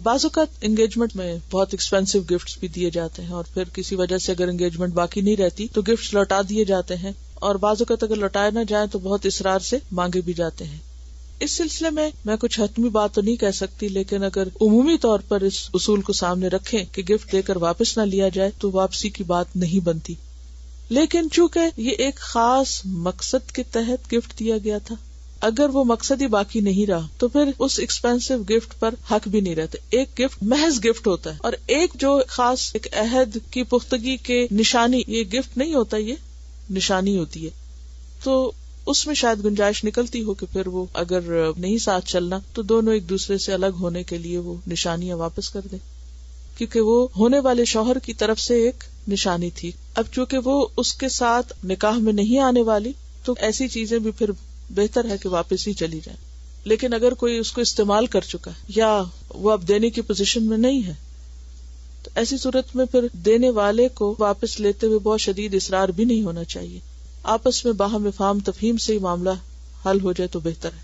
بعض اوقات انگیجمنٹ میں بہت ایکسپینسو گفٹس بھی دیے جاتے ہیں، اور پھر کسی وجہ سے اگر انگیجمنٹ باقی نہیں رہتی تو گفٹس لوٹا دیے جاتے ہیں، اور بعض اوقات اگر لوٹائے نہ جائیں تو بہت اصرار سے مانگے بھی جاتے ہیں. اس سلسلے میں کچھ حتمی بات تو نہیں کہہ سکتی، لیکن اگر عمومی طور پر اس اصول کو سامنے رکھیں کہ گفٹ دے کر واپس نہ لیا جائے تو واپسی کی بات نہیں بنتی. لیکن چونکہ یہ ایک خاص مقصد کے تحت گفٹ دیا گیا تھا، اگر وہ مقصد ہی باقی نہیں رہا تو پھر اس ایکسپینسو گفٹ پر حق بھی نہیں رہتا. ایک گفٹ محض گفٹ ہوتا ہے، اور ایک جو خاص ایک عہد کی پختگی کے نشانی، یہ گفٹ نہیں ہوتا، یہ نشانی ہوتی ہے. تو اس میں شاید گنجائش نکلتی ہو کہ پھر وہ اگر نہیں ساتھ چلنا تو دونوں ایک دوسرے سے الگ ہونے کے لیے وہ نشانیاں واپس کر دیں، کیونکہ وہ ہونے والے شوہر کی طرف سے ایک نشانی تھی. اب چونکہ وہ اس کے ساتھ نکاح میں نہیں آنے والی تو ایسی چیزیں بھی پھر بہتر ہے کہ واپس ہی چلی جائیں. لیکن اگر کوئی اس کو استعمال کر چکا ہے یا وہ اب دینے کی پوزیشن میں نہیں ہے تو ایسی صورت میں پھر دینے والے کو واپس لیتے ہوئے بہت شدید اصرار بھی نہیں ہونا چاہیے. آپس میں باہم افہام تفہیم سے ہی معاملہ حل ہو جائے تو بہتر ہے.